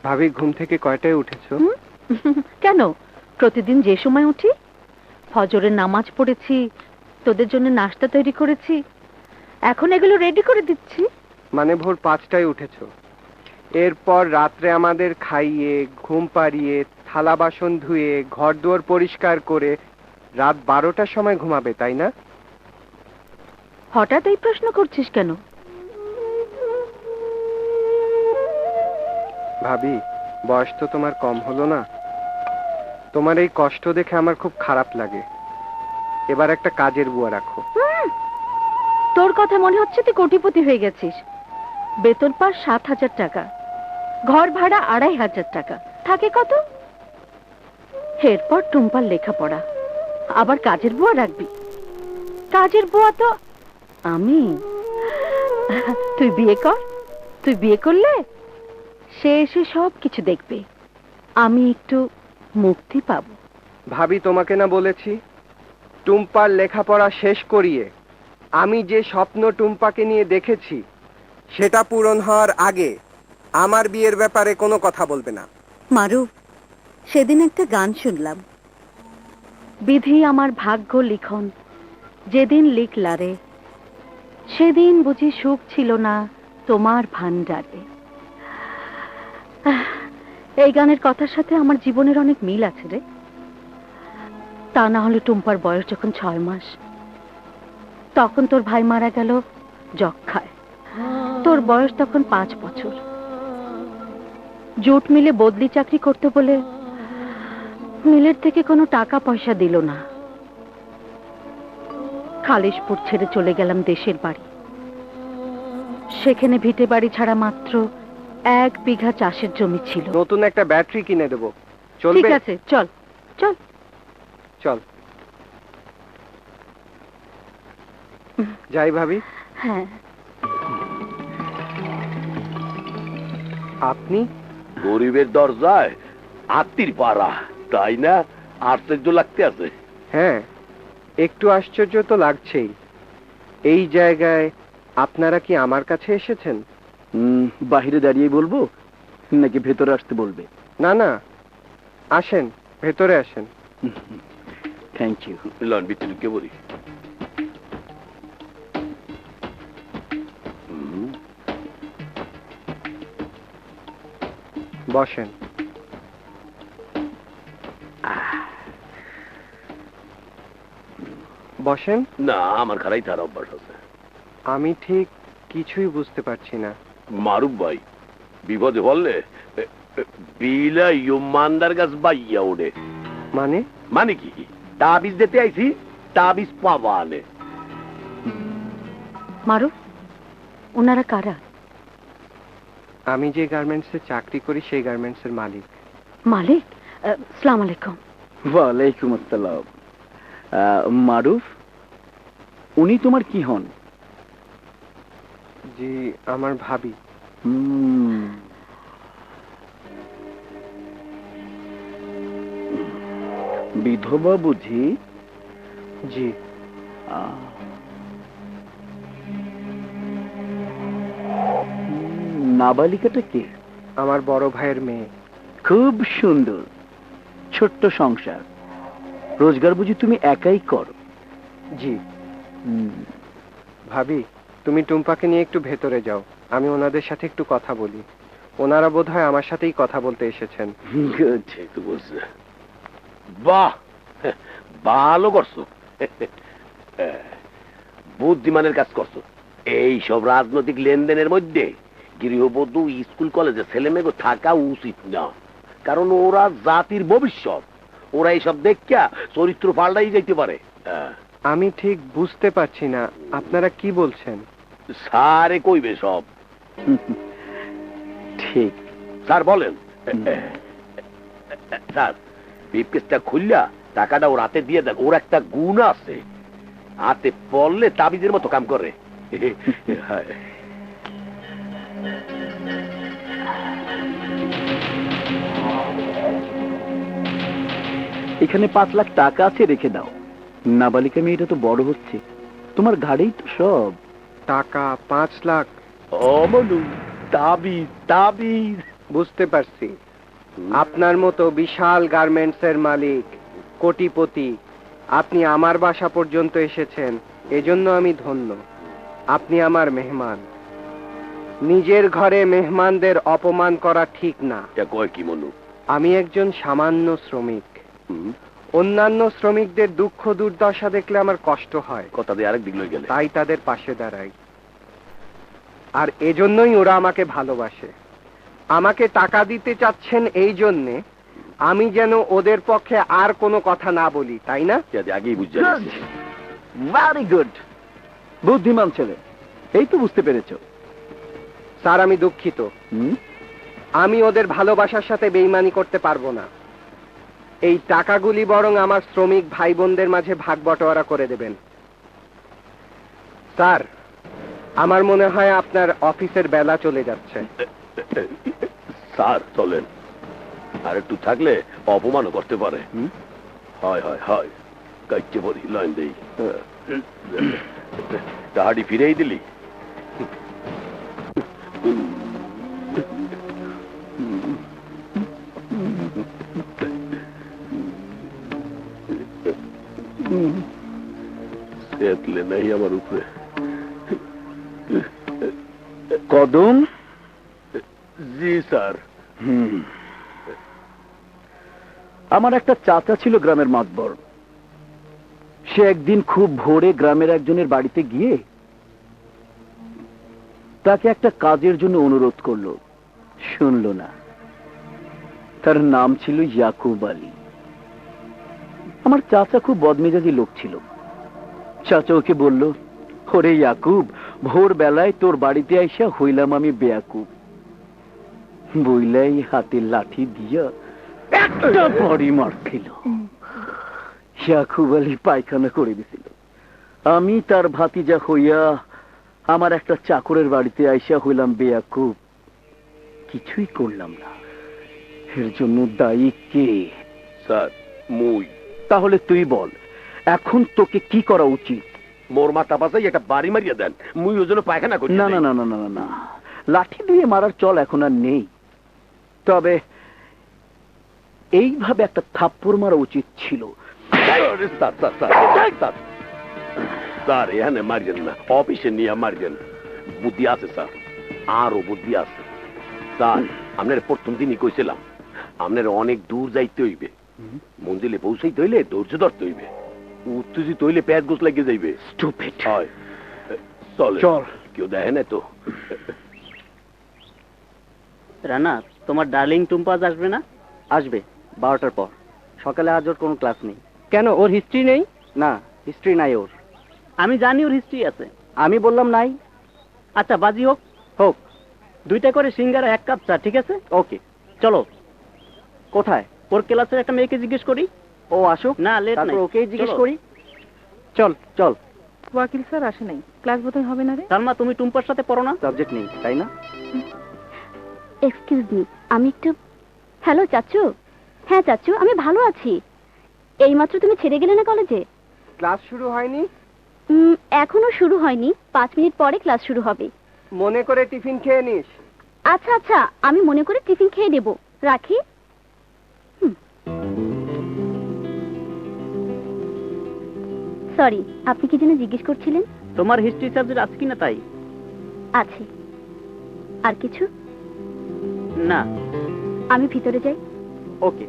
ভাবি, ঘুম থেকে কয়টায় উঠেছো? কেন, প্রতিদিন যে সময় উঠি। ফজরের নামাজ পড়েছি, তোদের জন্য নাস্তা তৈরি করেছি, এখন এগুলো রেডি করে দিচ্ছি। মানে ভোর 5টায় উঠেছো, এরপর রাত্রে আমাদের খাইয়ে ঘুম পাড়িয়ে থালা বাসন ধুয়ে ঘর দুয়ার পরিষ্কার করে রাত 12টার সময় ঘুমাবে, তাই না? হঠাৎ এই প্রশ্ন করছিস কেন? ভাবি, বয়স তো তোমার কম হলো না। তোমার এই কষ্ট দেখে আমার খুব খারাপ লাগে। এবার একটা কাজের বুয়া রাখো। তোর কথা মনে হচ্ছে তুই কোটিপতি হয়ে গেছিস। বেতন পাস 7,000 টাকা, ঘর ভাড়া 2,500 টাকা, থাকে কত? এরপর টুম্পার লেখাপড়া, আবার কাজের বুয়া রাখবি? কাজের বুয়া তো আমি। তুই বিয়ে কর, তুই বিয়ে করলে সে এসে সব কিছু দেখবে, আমি একটু মুক্তি পাবো। ভাবি, তোমাকে না বলেছি টুম্পার লেখাপড়া শেষ করিয়ে আমি যে স্বপ্ন টুম্পাকে নিয়ে দেখেছি সেটা পূরণ হওয়ার আগে আমার বিয়ের ব্যাপারে কোনো কথা বলবে না। মারু, সেদিন একটা গান শুনলাম, বিধি আমার ভাগ্য লিখন যেদিন লিখলারে, সেদিন বুঝি সুখ ছিল না তোমার ভান্ডারে। এই গানের কথার সাথে আমার জীবনের অনেক মিল আছে রে। তা না হলে টুম্পার বয়স যখন 6 মাস, তখন তোর ভাই মারা গেল যক্ষায়। তোর বয়স তখন 5 বছর। জুট মিলে বদলি চাকরি করতে বলে মিলের থেকে কোনো টাকা পয়সা দিল না। খালিশপুর ছেড়ে চলে গেলাম দেশের বাড়ি। সেখানে ভিটে বাড়ি ছাড়া মাত্র 1 বিঘা চাষের জমি ছিল। নতুন একটা ব্যাটারি কিনে দেব, চলবে? ঠিক আছে, চল চল চল যাই। ভাবি, হ্যাঁ। আপনি? গরিবের দরজায় আত্মীর পাড়া, তাই না? আশ্চর্য লাগতে আছে। হ্যাঁ, একটু আশ্চর্য তো লাগছেই। এই জায়গায় আপনারা কি আমার কাছে এসেছেন? বাহিরে দাঁড়িয়ে বলবো নাকি ভেতরে আসতে বলবে? না না, আসেন, ভেতরে আসেন। Thank you. লন ভিতরে কে বলি। বসেন। বসেন। না, আমার খারাই তার অভ্যাস আছে। আমি ঠিক কিছুই বুঝতে পারছি না। মারুফ ভাই বিপদে বললে বিলা ইমানদার গাছ বাইয়া ওঠে। মানে? মানে কি? তাবিজ দিতে আইছি, তাবিজ পাওয়া আনে। মারু, ওনারা কারা? আমি যে গার্মেন্টসে চাকরি করি সেই গার্মেন্টসের মালিক। মালিক? আসসালামু আলাইকুম। ওয়ালাইকুম আসসালাম। মারুফ, উনি তোমার কি হন? জি, আমার ভাবি। বিধবা বুঝি? জি। নাবালিকাটা কে? আমার বড় ভাইয়ের মেয়ে। খুব সুন্দর, ছোট্ট সংসার। রোজগার বুঝি তুমি একাই করো? জি। ভাবি, তুমি টুম্পাকে নিয়ে একটু ভেতরে যাও, আমি ওনাদের সাথে একটু কথা বলি। ওনারা বোধহয় আমার সাথেই কথা বলতে এসেছেন। ঠিক বলছে। বাহ, ভালো করছো, বুদ্ধিমানের কাজ করছো। এই সব রাজনৈতিক লেনদেনের মধ্যে গৃহবধূ স্কুল কলেজে ছেলে মেয়ে থাকা উচিত না, কারণ ওরা জাতির ভবিষ্যৎ। ওরা এইসব দেখিয়া চরিত্র পাল্টাই যাইতে পারে। আমি ঠিক বুঝতে পারছি না আপনারা কি বলছেন। স্যারে কইবে সব। ঠিক। স্যার বলেন। স্যার, ব্রিফকেসটা খুললা টাকাটা ওর হাতে দিয়ে দেখ। ওর একটা গুণ আছে, হাতে পড়লে তাবিজের মতো কাম করে। এখানে 5 লাখ টাকা আছে, রেখে দাও। নাবালিকা মেয়েটা তো বড় হচ্ছে, তোমার ঘাড়েই তো সব। টাকা 5 লাখ? ও মনু, তাবিজ তাবিজ। বুঝতে পারছি আপনার মতো বিশাল গার্মেন্টসের মালিক, কোটিপতি, আপনি আমার বাসা পর্যন্ত এসেছেন, এজন্য আমি ধন্য। আপনি আমার মেহমান। নিজের ঘরে মেহমানদের অপমান করা ঠিক না। এটা কয় কি মনু? আমি একজন সামান্য শ্রমিক। অন্যান্য শ্রমিকদের দুঃখ দুর্দশা দেখলে আমার কষ্ট হয়, কথা দিয়ে আরেক দিক লই গেলে। তাই তাদের পাশে দাঁড়াই। আর এজন্যই ওরা আমাকে ভালোবাসে। আমাকে টাকা দিতে চাচ্ছেন এই জন্যে আমি যেন ওদের পক্ষে আর কোনো কথা না বলি, তাই না? এটা আগেই বুঝতে ভেরি গুড, বুদ্ধিমান ছেলে, এই তো বুঝতে পেরেছো। স্যার, আমি দুঃখিত, আমি ওদের ভালোবাসার সাথে বেইমানি করতে পারবো না। এই টাকাগুলি বরং আমার শ্রমিক ভাই বোনদের মাঝে ভাগ বটোয়ারা করে দেবেন। স্যার, আমার মনে হয় আপনার অফিসের বেলা চলে যাচ্ছে। স্যার চলেন, আর একটু থাকলে অপমানও করতে পারে। হয় হয় হয়, কাইচে পড়ি লাইন দেই। তাহাড়ি ফিরেই দিলি। সেতলে নাই আমার উপরে। কদম। জি স্যার। আমার একটা চাচা ছিল গ্রামের মাতবর। সে একদিন খুব ভোরে গ্রামের একজনের বাড়িতে গিয়ে তাকে একটা কাজের জন্য অনুরোধ করলো, শুনলো না। তার নাম ছিল ইয়াকুব আলী। আমার চাচা খুব বদমেজাজি লোক ছিল। চাচা ওকে বলল, ওরে ইয়াকুব, ভোর বেলায় তোর বাড়িতে আইসা হইলাম আমি বেয়াকুব। বইলাই হাতে লাঠি দিয়া একটা বড়ি মার খেল। ইয়াকুব আলী পায়খানা করে দিছিল। আমি তার ভাতিজা হইয়া আমার একটা চাকরের বাড়িতে আইসা হইলাম বেয়াকুব, কিছুই করলাম না। এর জন্য দায়ী কে? স্যার মুই। তাহলে তুই বল, এখন তোকে কি করা উচিত? মোর মাথা পাশাই একটা বাড়ি মারিয়া দেন, মুই ওই জন্য পায়খানা করি। না না না না না না, লাঠি দিয়ে মারার চল এখন আর নেই। তবে এইভাবে একটা থাপ্পড় মারা উচিত ছিল। স্যার এখানে মারছেন না, অফিসে নিয়ে মারছেন। বুদ্ধি আছে স্যার, আরো বুদ্ধি আছে। স্যার আপনার প্রথম দিনই কইছিলাম, আপনার অনেক দূর যাইতে হইবে। মন্দিরে পৌঁছাইতে হইলে ধৈর্য ধরতে হইবে। উত্তেজিত হইলে প্যাট গোছ লাগিয়ে যাইবে। স্টুপিড। হয় চল চল। কেউ দেখে না তো। রানা, তোমার ডার্লিং টুম্পা আজ আসবে না? আসবে 12টার পর। সকালে আজ ওর কোনো ক্লাস নেই। কেন, ওর হিস্ট্রি নেই? না, হিস্ট্রি নাই ওর। আমি জানি ওর হিস্ট্রি আছে। আমি বললাম নাই। আচ্ছা বাজি হোক হোক, 2টা করে সিঙ্গারা 1 কাপ চা, ঠিক আছে? ওকে চলো। কোথায়? ওর ক্লাসের একটা মেয়েকে জিজ্ঞেস করি। ও আসুক না, লেট নাই, ওকেই জিজ্ঞেস করি। চল চল। ওয়াকিল স্যার আসে নাই, ক্লাস বোধহয় হবে না রে। সালমা, তুমি টুম্পার সাথে পড়ো না? সাবজেক্ট নেই, তাই না? এক্সকিউজ মি, আমি একটু। হ্যালো চাচু। হ্যাঁ চাচু, আমি ভালো আছি। এইমাত্র তুমি ছেড়ে গেলে না কলেজে? ক্লাস শুরু হয়নি? এখনো শুরু হয়নি, 5 মিনিট পরে ক্লাস শুরু হবে। মনে করে টিফিন খেয়ে নিস। আচ্ছা আচ্ছা, আমি মনে করে টিফিন খেয়ে নেব। রাখি। সরি, আপনি কি যেন জিজ্ঞেস করছিলেন? তোমার হিস্ট্রি সাবজেক্ট আছে কিনা তাই? আছে। আর কিছু? না। আমি ভিতরে যাই। ওকে।